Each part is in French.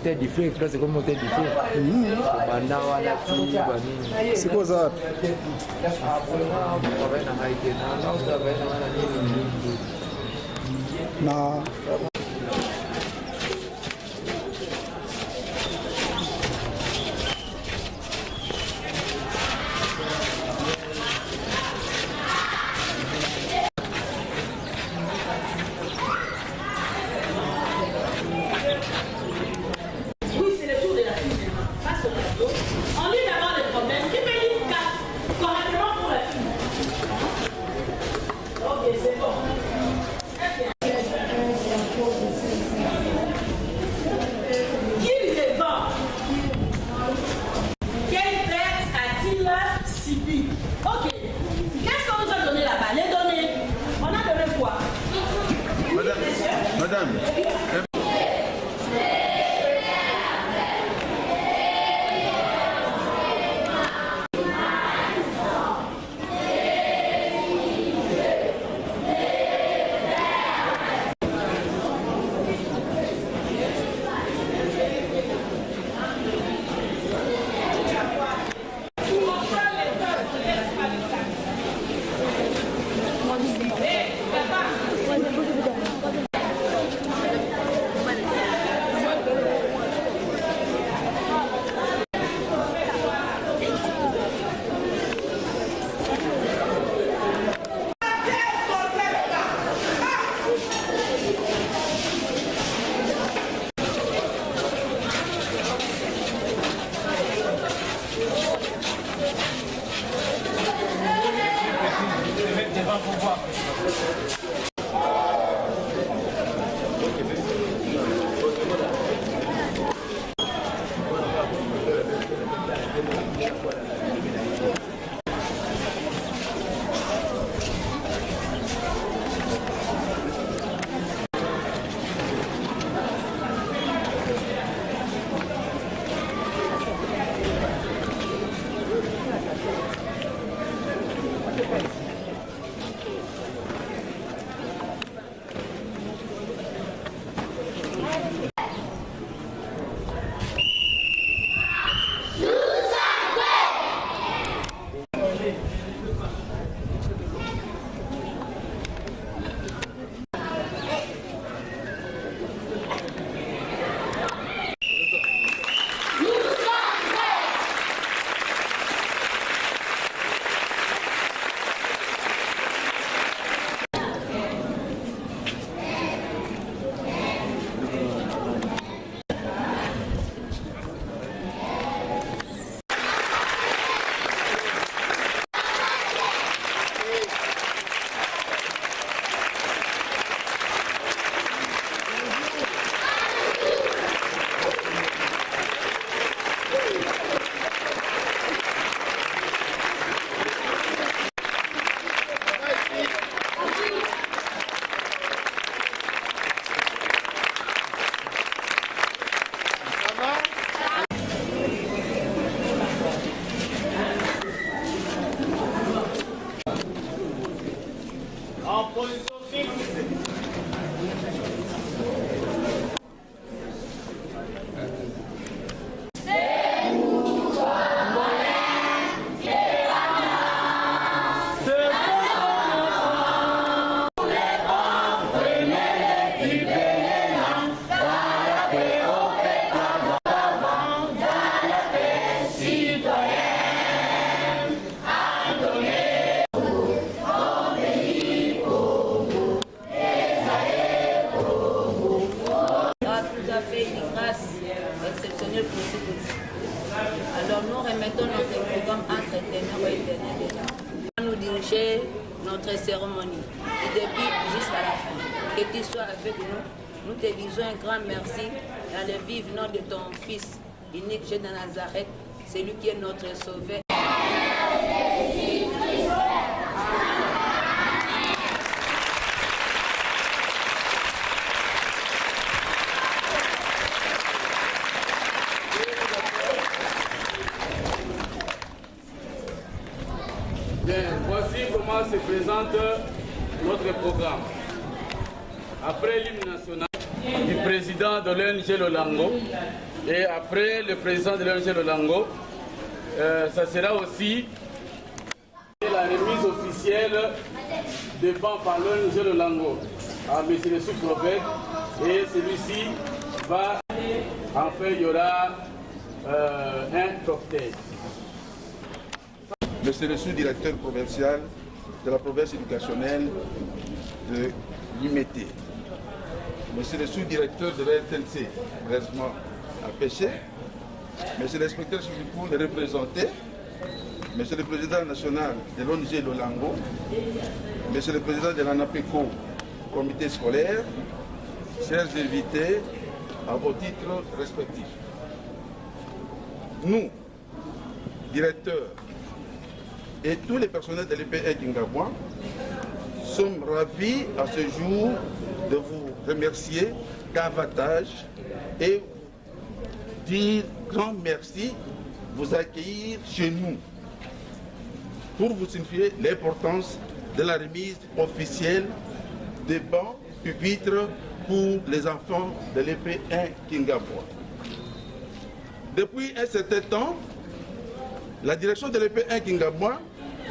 moteur du feu, c'est comme moteur du feu. C'est quoi ça? Non. Alors nous remettons notre programme entre ténor et éternel. Nous diriger notre cérémonie du début jusqu'à la fin. Que tu sois avec nous. Nous te disons un grand merci dans le vif nom de ton Fils unique Jésus de Nazareth, celui qui est notre sauveur. Bien, voici comment se présente notre programme. Après l'hymne national, du président de l'ONG Lolango. Et après le président de l'ONG Lolango, ça sera aussi la remise officielle des bancs par l'ONG Lolango à M. le sous-prophète. Et celui-ci va, enfin il y aura un cocktail. Monsieur le sous-directeur provincial de la province éducationnelle de l'IMET, monsieur le sous-directeur de la RTNC, malheureusement à pêcher, monsieur l'inspecteur Chibipou, le représenté, monsieur le président national de l'ONG Lolango, monsieur le président de l'ANAPECO, comité scolaire, chers invités à vos titres respectifs. Nous, directeurs et tous les personnels de l'EPA Kingabwa, sommes ravis à ce jour de vous remercier davantage et dire grand merci, vous accueillir chez nous pour vous signifier l'importance de la remise officielle des bancs pupitres pour les enfants de l'EP1 Kingabwa. Depuis un certain temps, la direction de l'EP1 Kingabwa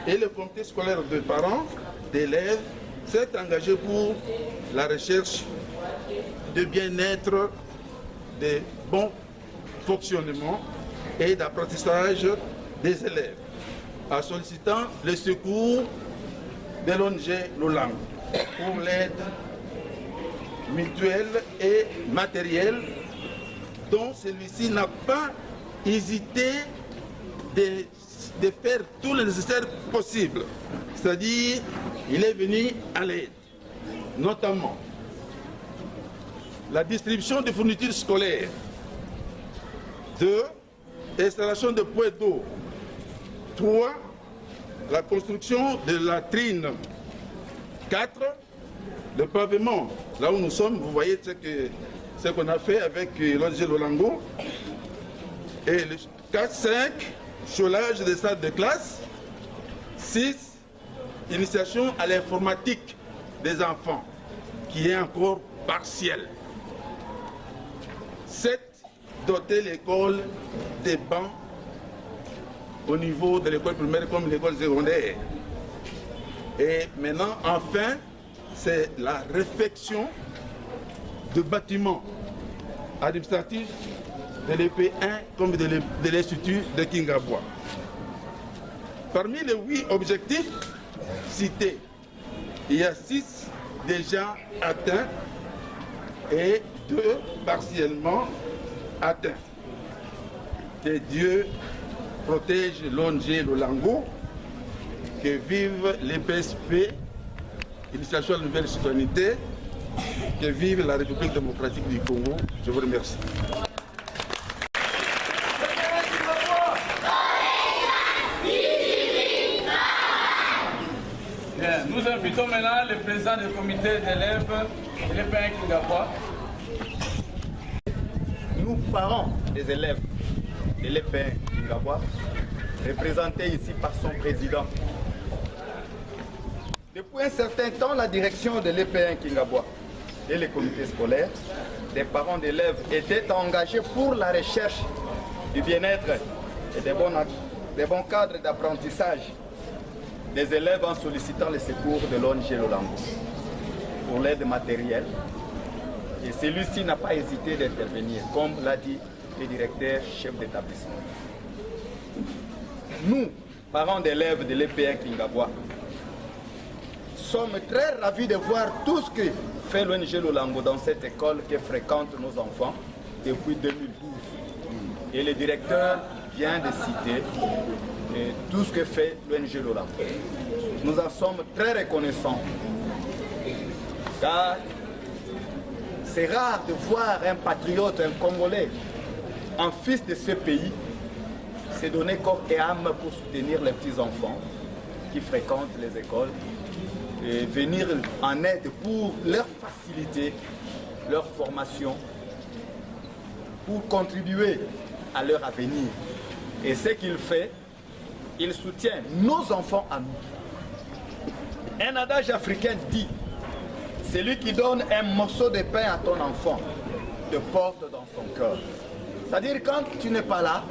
et le comité scolaire de parents, d'élèves, s'est engagé pour la recherche de bien-être, de bon fonctionnement et d'apprentissage des élèves, en sollicitant le secours de l'ONG Lolango pour l'aide mutuelle et matérielle dont celui-ci n'a pas hésité de faire tout le nécessaire possible. C'est-à-dire, il est venu à l'aide, notamment la distribution de fournitures scolaires, 2, l'installation de points d'eau, 3, la construction de latrines, 4, le pavement. Là où nous sommes, vous voyez ce qu'on a fait avec l'ONG Lolango. Et le 4, 5, cholage des salles de classe. 6, initiation à l'informatique des enfants, qui est encore partielle. 7, doter l'école des bancs au niveau de l'école primaire comme l'école secondaire. Et maintenant, enfin, c'est la réfection de bâtiments administratifs de l'EP1 comme de l'Institut de Kingabwa. Parmi les 8 objectifs cités, il y a 6 déjà atteints et 2 partiellement atteints. Que Dieu protège l'ONG Lolango, que vive l'EPSP, Initiation à la nouvelle citoyenneté, que vive la République démocratique du Congo. Je vous remercie. Bien, nous invitons maintenant le président du comité d'élèves de l'EPA Kingabwa. Nous, parents des élèves de l'EPA Kingabwa, représentés ici par son président. Depuis un certain temps, la direction de l'EP1 Kingabwa et les comités scolaires des parents d'élèves étaient engagés pour la recherche du bien-être et des bons cadres d'apprentissage des élèves en sollicitant le secours de l'ONG Lolango pour l'aide matérielle. Et celui-ci n'a pas hésité d'intervenir, comme l'a dit le directeur chef d'établissement. Nous, parents d'élèves de l'EP1 Kingabwa, sommes très ravis de voir tout ce que fait l'ONG Lolango dans cette école que fréquentent nos enfants depuis 2012. Et le directeur vient de citer tout ce que fait l'ONG Lolango. Nous en sommes très reconnaissants, car c'est rare de voir un patriote, un Congolais, un fils de ce pays, se donner corps et âme pour soutenir les petits-enfants qui fréquentent les écoles et venir en aide pour leur faciliter leur formation, pour contribuer à leur avenir. Et ce qu'il fait, il soutient nos enfants à nous. Un adage africain dit Celui qui donne un morceau de pain à ton enfant te porte dans son cœur. C'est-à-dire quand tu n'es pas là,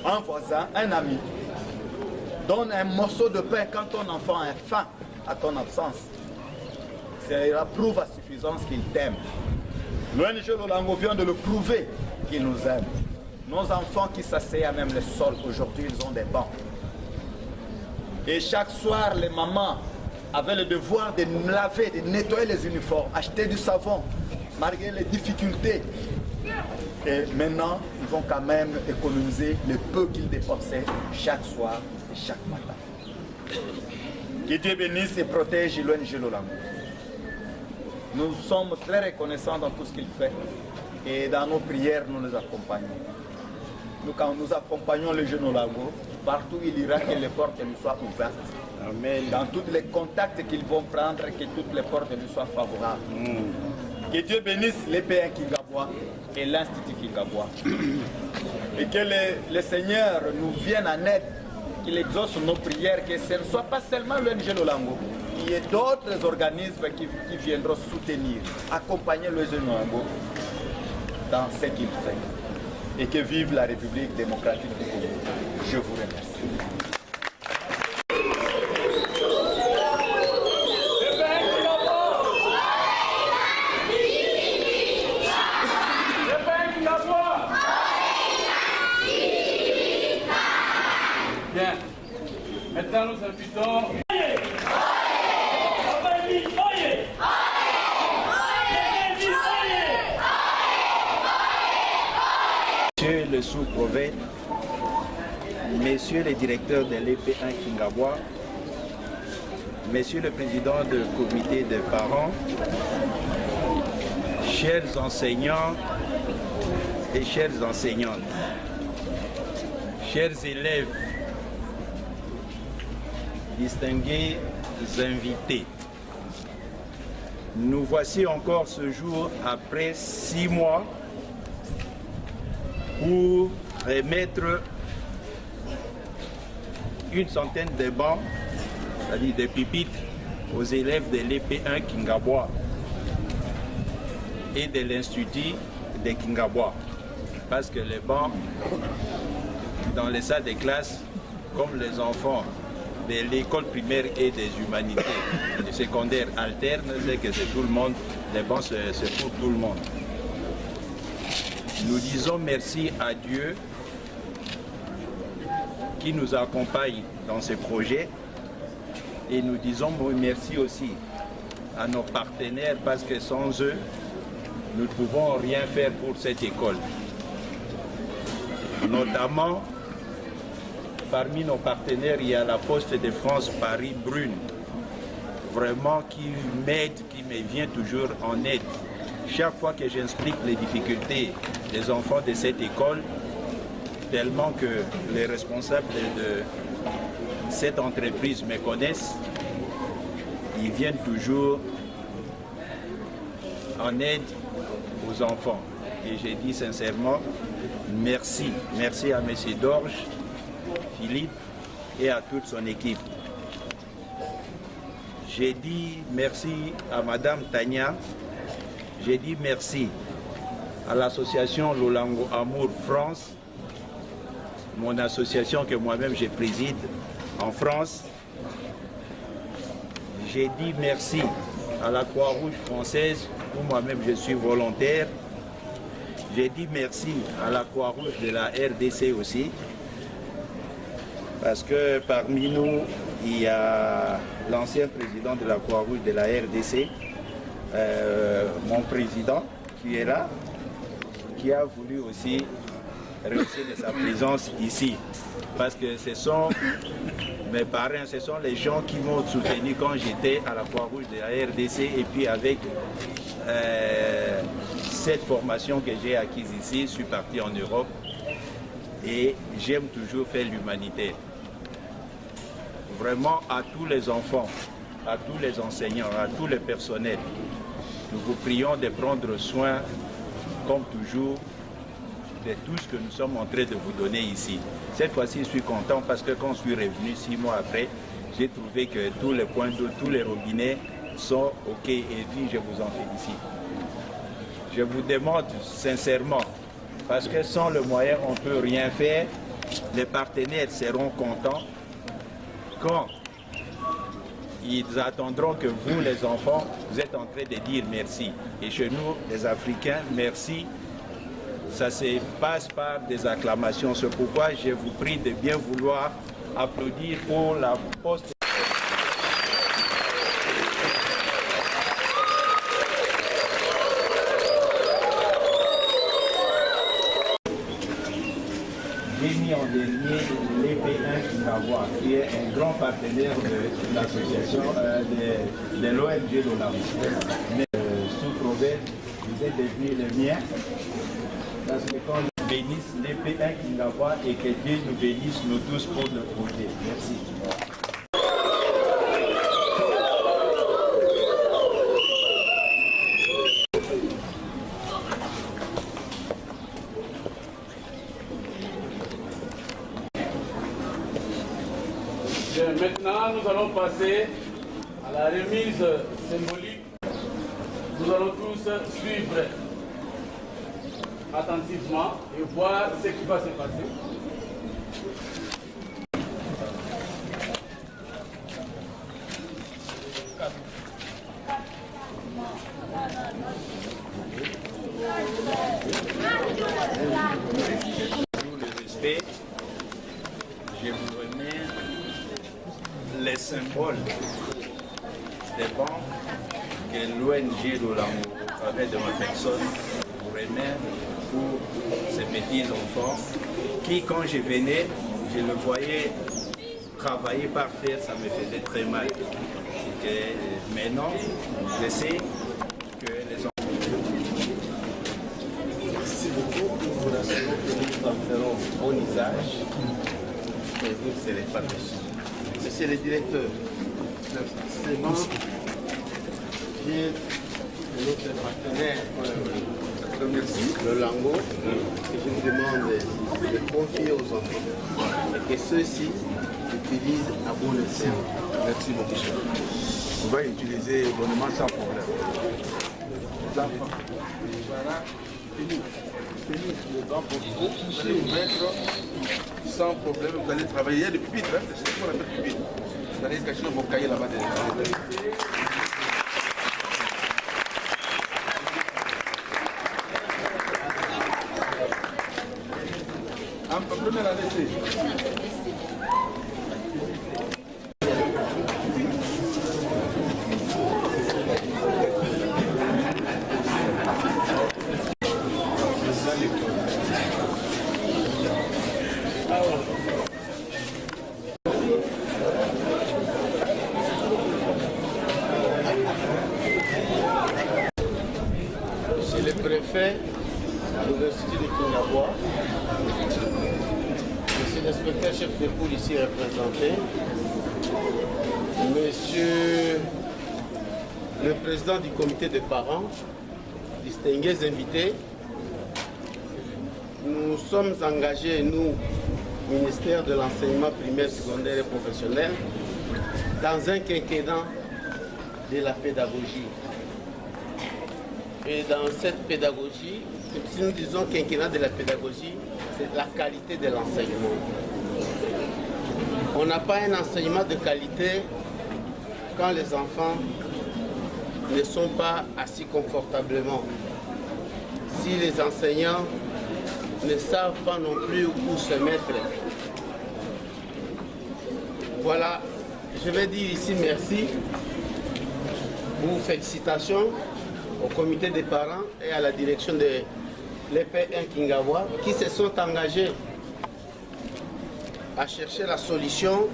un voisin, un ami, donne un morceau de pain quand ton enfant a faim à ton absence. Cela prouve à suffisance qu'il t'aime. L'ONG Lolango vient de le prouver qu'il nous aime. Nos enfants qui s'asseyent à même le sol, aujourd'hui ils ont des bancs. Et chaque soir, les mamans avaient le devoir de laver, de nettoyer les uniformes, acheter du savon, malgré les difficultés. Et maintenant, ils vont quand même économiser le peu qu'ils dépensaient chaque soir et chaque matin. Que Dieu bénisse et protège l'ONG Lolango. Nous sommes très reconnaissants dans tout ce qu'il fait et dans nos prières, nous les accompagnons. Nous, quand nous accompagnons les jeunes Lolango, partout où il ira, que les portes lui soient ouvertes. Amen. Dans tous les contacts qu'ils vont prendre, que toutes les portes lui soient favorables. Que Dieu bénisse l'EPN Kingabois et l'Institut Kingabois. Et que le Seigneur nous vienne en aide, qu'il exauce nos prières, que ce ne soit pas seulement l'ONG Lolango, qu'il y ait d'autres organismes qui viendront soutenir, accompagner l'ONG Lolango dans ce qu'il fait. Et que vive la République démocratique du Congo. Je vous remercie. Bien. Maintenant, nous invitons... Monsieur le sous-préfet, Messieurs les directeurs de l'EP1 Kingabois, Monsieur le président du comité de parents, chers enseignants et chères enseignantes, chers élèves, distingués invités, nous voici encore ce jour après 6 mois pour remettre une centaine de bancs, c'est-à-dire des pupitres, aux élèves de l'EP1 Kingabois et de l'Institut de Kingabois. Parce que les bancs, dans les salles de classe, comme les enfants de l'école primaire et des humanités, du secondaire alterne, c'est que c'est tout le monde, les bancs c'est pour tout le monde. Nous disons merci à Dieu qui nous accompagne dans ce projet et nous disons merci aussi à nos partenaires parce que sans eux, nous ne pouvons rien faire pour cette école. Notamment, parmi nos partenaires, il y a la Poste de France Paris-Brune, vraiment qui m'aide, qui me vient toujours en aide. Chaque fois que j'explique les difficultés des enfants de cette école, tellement que les responsables de cette entreprise me connaissent, ils viennent toujours en aide aux enfants. Et j'ai dit sincèrement, merci. Merci à M. Dorge, Philippe et à toute son équipe. J'ai dit merci à Mme Tania. J'ai dit merci à l'association Lolango Amour France, mon association que moi-même je préside en France. J'ai dit merci à la Croix-Rouge française où moi-même je suis volontaire. J'ai dit merci à la Croix-Rouge de la RDC aussi, parce que parmi nous, il y a l'ancien président de la Croix-Rouge de la RDC, mon président qui est là, qui a voulu aussi réussir de sa présence ici. Parce que ce sont mes parrains, ce sont les gens qui m'ont soutenu quand j'étais à la Croix-Rouge de la RDC et puis avec cette formation que j'ai acquise ici, je suis parti en Europe et j'aime toujours faire l'humanitaire. Vraiment à tous les enfants, à tous les enseignants, à tous les personnels, nous vous prions de prendre soin, comme toujours, de tout ce que nous sommes en train de vous donner ici. Cette fois-ci, je suis content parce que quand je suis revenu 6 mois après, j'ai trouvé que tous les points d'eau, tous les robinets sont OK et puis je vous en félicite. Je vous demande sincèrement, parce que sans le moyen, on ne peut rien faire. Les partenaires seront contents quand ils attendront que vous, les enfants, vous êtes en train de dire merci. Et chez nous, les Africains, merci. Ça se passe par des acclamations. C'est pourquoi je vous prie de bien vouloir applaudir pour la poste. J'ai mis en dernier l'EP1 Kingaboa, qui est un grand partenaire de l'association de l'ONG Lolango. Mais sous proverbe, vous êtes devenus les miens. Parce que quand nous bénisse l'EP1 Kingaboa et que Dieu nous bénisse nous tous pour le projet. Merci. Maintenant, nous allons passer à la remise symbolique. Nous allons tous suivre attentivement et voir ce qui va se passer. Pour le respect, je vous remets les symboles des banques que l'ONG Lolango, à travers de ma personne, vous remet pour ces petits enfants qui, quand je venais, je le voyais travailler par terre, ça me faisait très mal. Et maintenant, je sais que les enfants... Merci beaucoup pour vous rassurer que nous en ferons bon usage et vous ne serez pas déçus. Monsieur le directeur, c'est bon, qui est notre partenaire, Lolango, que je vous demande de confier aux enfants et que ceux-ci utilisent à bon escient. Merci beaucoup, chef. On va utiliser bonnement sans problème. Les enfants. Voilà. Fini. Le banc pour vous. Vous allez vous mettre sans problème. Vous allez travailler. Il y a des pupitres. Hein? C'est ce qu'on appelle pupitres. Vous allez cacher vos cahiers là-bas. Un problème à la laisser. Monsieur le préfet de l'Institut de Kingaboa, monsieur l'inspecteur chef de police ici représenté, monsieur le président du comité de parents, distingués invités, nous sommes engagés, nous, ministère de l'enseignement primaire, secondaire et professionnel, dans un quinquennat de la pédagogie. Et dans cette pédagogie, si nous disons quinquennat de la pédagogie, c'est la qualité de l'enseignement. On n'a pas un enseignement de qualité quand les enfants ne sont pas assis confortablement. Si les enseignants ne savent pas non plus où se mettre. Voilà, je vais dire ici merci ou félicitations au comité des parents et à la direction de l'EP1 Kingaboa qui se sont engagés à chercher la solution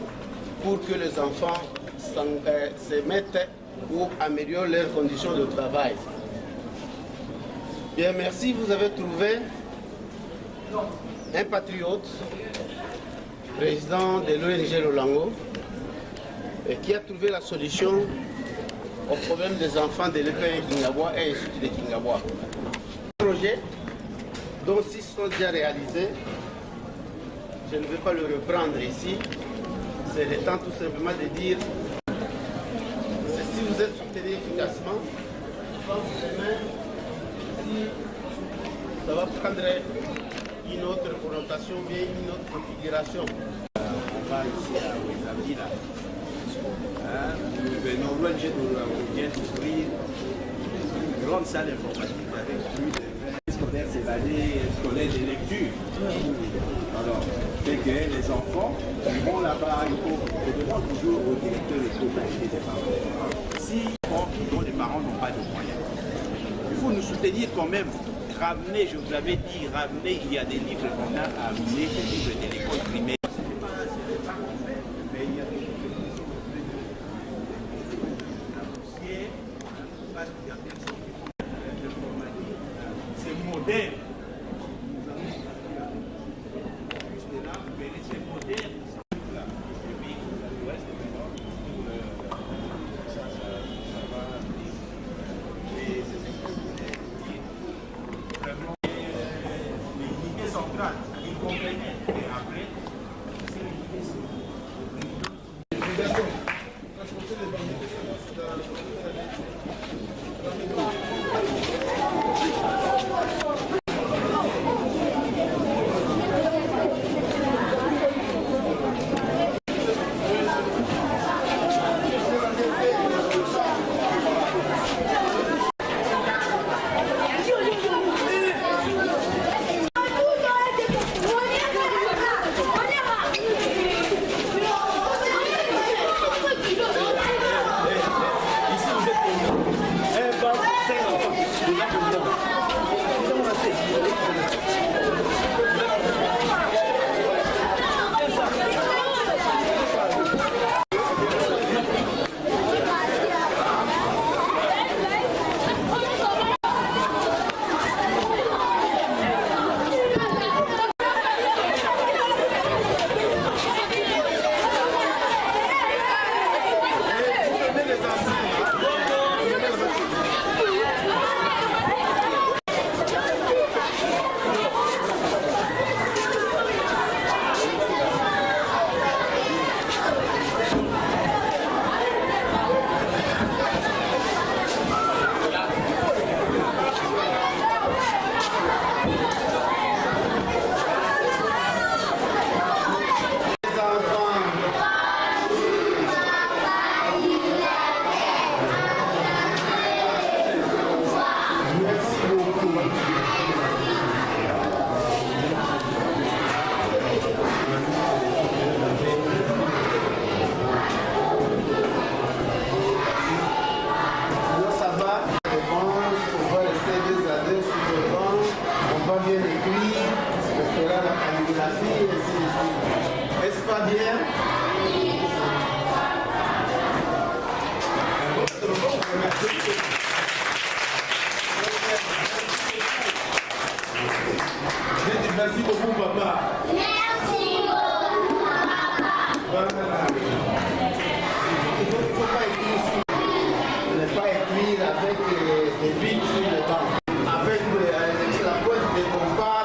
pour que les enfants se mettent ou améliorent leurs conditions de travail. Bien, merci, vous avez trouvé un patriote, président de l'ONG Lolango, et qui a trouvé la solution au problème des enfants de l'EP1 Kingaboa et l'Institut de Kingaboa. Un projet dont 6 sont déjà réalisés, je ne vais pas le reprendre ici, c'est le temps tout simplement de dire, si vous êtes soutenus efficacement, je pense que demain, si ça va prendre une autre connotation, bien une autre configuration. On va ici à Ouézabila. Nous venons loin de bien d'ouvrir une grande salle informatique avec plus de 20 scolaires, c'est l'année scolaire de lecture. Alors, dès que les enfants vont là-bas, je demande toujours au directeur de scolarité des parents. Si dont les parents n'ont pas de moyens, il faut nous soutenir quand même. Ramener, je vous avais dit, ramener, il y a des livres qu'on a amenés, des livres de l'école primaire. C'est moderne. Merci beaucoup, papa. Merci beaucoup, papa. Voilà. Il ne faut pas écrire ici. Ne pas écrire avec des billes sur le banc. Avec la pointe des compas.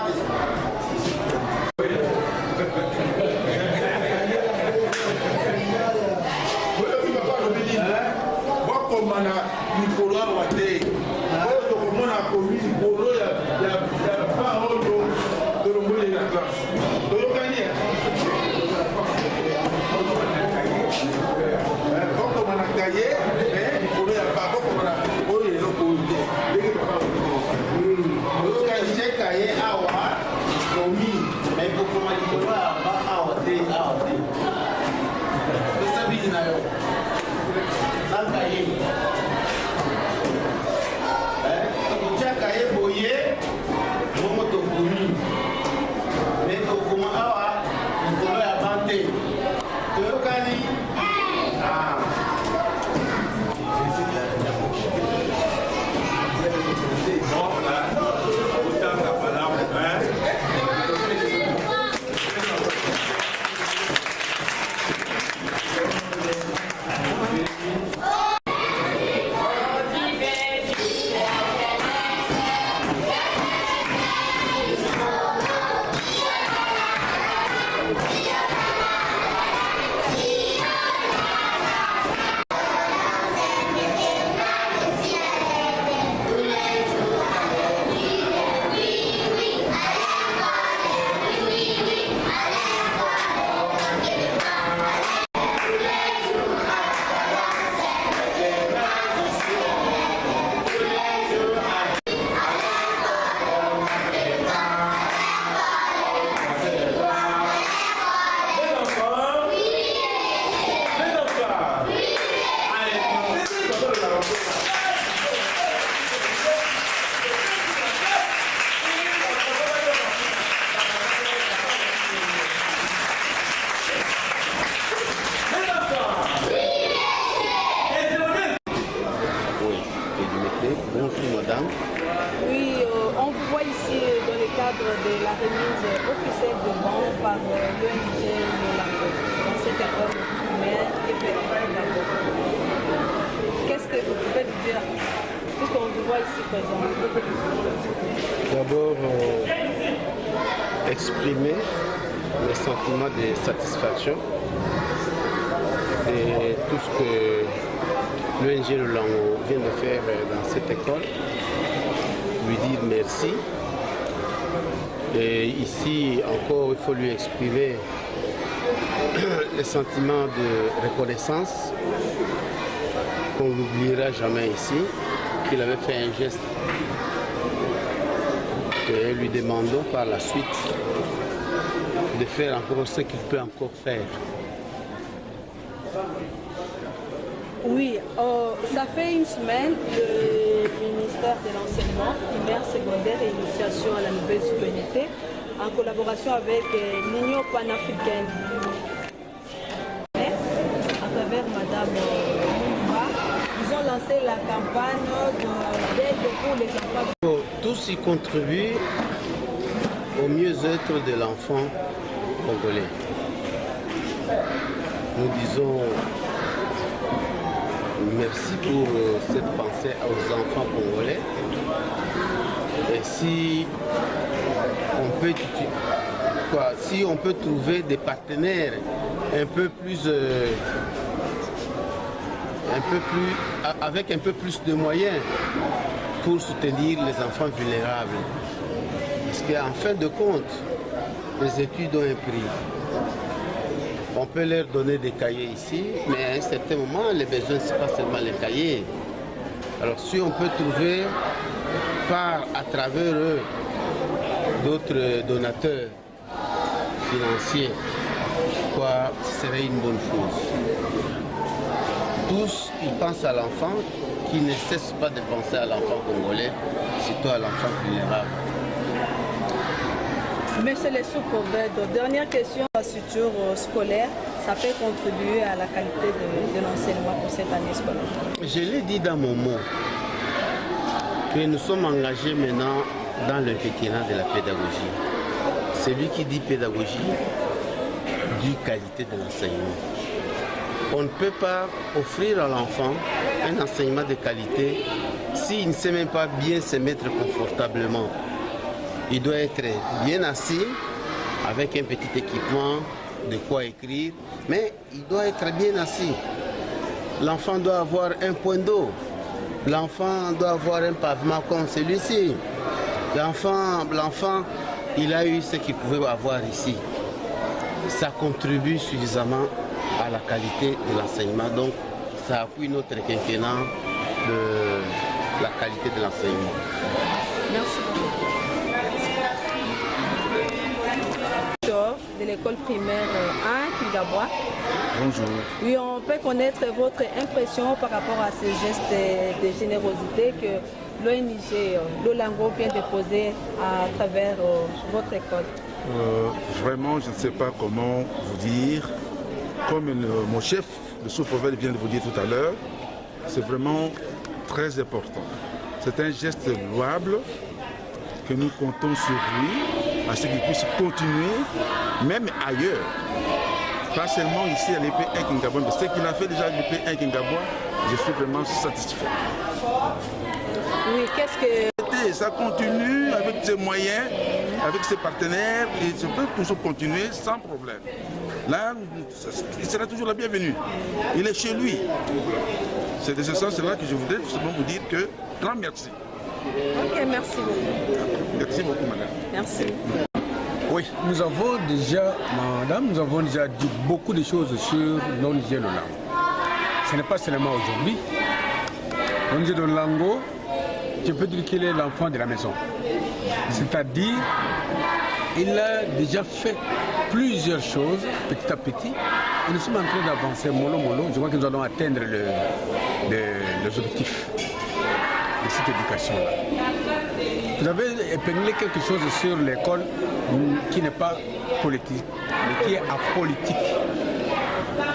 l'ONG Lolango dans cette école primaire et pédagogique. Qu'est-ce que vous pouvez nous dire puisqu'on vous voit ici présent? D'abord, exprimer le sentiment de satisfaction de tout ce que l'ONG Lolango vient de faire dans cette école. Lui dire merci. Et ici encore, il faut lui exprimer le sentiment de reconnaissance qu'on n'oubliera jamais ici, qu'il avait fait un geste. Et lui demandons par la suite de faire encore ce qu'il peut encore faire. Oui, ça fait une semaine que le ministère de l'Enseignement primaire, secondaire et initiation à la nouvelle souveraineté, en collaboration avec l'Union panafricaine, à travers Madame Moumba, ils ont lancé la campagne d'aide pour les enfants. Tous y contribuent au mieux-être de l'enfant congolais. Nous disons merci pour cette pensée aux enfants congolais. Et si on peut trouver des partenaires avec un peu plus de moyens pour soutenir les enfants vulnérables. Parce qu'en fin de compte, les études ont un prix. On peut leur donner des cahiers ici, mais à un certain moment, les besoins, ce n'est pas seulement les cahiers. Alors si on peut trouver à travers eux d'autres donateurs financiers, ce serait une bonne chose. Tous, ils pensent à l'enfant, qui ne cesse pas de penser à l'enfant congolais, surtout à l'enfant vulnérable. Monsieur le sous-prophète, dernière question, la structure scolaire, ça peut contribuer à la qualité de l'enseignement pour cette année scolaire? Je l'ai dit dans mon mot, que nous sommes engagés maintenant dans le quinquennat de la pédagogie. Celui qui dit pédagogie, dit qualité de l'enseignement. On ne peut pas offrir à l'enfant un enseignement de qualité s'il ne sait même pas bien se mettre confortablement. Il doit être bien assis, avec un petit équipement, de quoi écrire, mais il doit être bien assis. L'enfant doit avoir un point d'eau. L'enfant doit avoir un pavement comme celui-ci. L'enfant, il a eu ce qu'il pouvait avoir ici. Ça contribue suffisamment à la qualité de l'enseignement. Donc, ça appuie notre quinquennat de la qualité de l'enseignement. Merci beaucoup. De l'école primaire 1, Kingaboua. Bonjour. Oui, on peut connaître votre impression par rapport à ce geste de générosité que l'ONG Lolango vient de poser à travers votre école. Vraiment, je ne sais pas comment vous dire. Comme mon chef, le sous-prophète, vient de vous dire tout à l'heure, c'est vraiment très important. C'est un geste louable que nous comptons sur lui, à ce qu'il puisse continuer, même ailleurs. Pas seulement ici à l'EP1 Kingaboua, mais ce qu'il a fait déjà à l'EP1 Kingaboua, je suis vraiment satisfait. Oui, qu'est-ce que... Ça continue avec ses moyens, avec ses partenaires, et ça peut toujours continuer sans problème. Là, il sera toujours la bienvenue. Il est chez lui. C'est de ce sens-là que je voudrais simplement vous dire que grand merci. Ok, merci beaucoup. Merci beaucoup, madame. Merci. Oui, nous avons déjà dit beaucoup de choses sur l'ONG Lolango. Ce n'est pas seulement aujourd'hui. L'ONG Lolango, je peux dire qu'il est l'enfant de la maison. C'est-à-dire, il a déjà fait plusieurs choses petit à petit. Et nous sommes en train d'avancer mollo. Je crois que nous allons atteindre les objectifs de cette éducation-là. Vous avez épinglé quelque chose sur l'école qui n'est pas politique, mais qui est apolitique.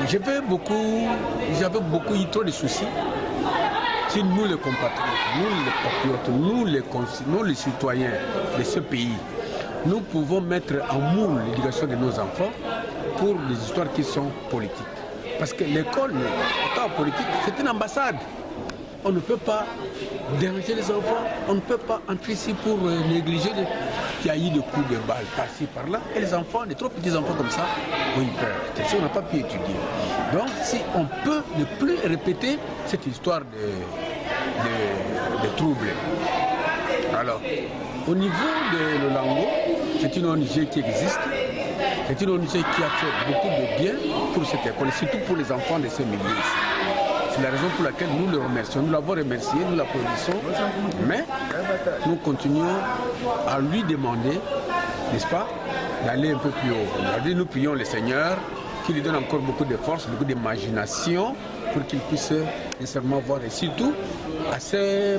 J'avais beaucoup eu trop de soucis. Si nous les compatriotes, nous les patriotes, nous les citoyens de ce pays, nous pouvons mettre en moule l'éducation de nos enfants pour des histoires qui sont politiques. Parce que l'école, étant politique, c'est une ambassade. On ne peut pas déranger les enfants, on ne peut pas entrer ici pour négliger qu'il y a eu des coups de balle par-ci, par-là. Et les enfants, les trop petits enfants comme ça, ont eu peur. C'est sûr, on n'a pas pu étudier. Donc, si on peut ne plus répéter cette histoire de troubles. Alors, au niveau de l'Olango, c'est une ONG qui existe. C'est une ONG qui a fait beaucoup de bien pour cette école, surtout pour les enfants de ces milieux ici. C'est la raison pour laquelle nous le remercions. Nous l'avons remercié, nous l'applaudissons, mais nous continuons à lui demander, n'est-ce pas, d'aller un peu plus haut. Aujourd'hui, nous prions le Seigneur qui lui donne encore beaucoup de force, beaucoup d'imagination pour qu'il puisse nécessairement voir, et surtout à ces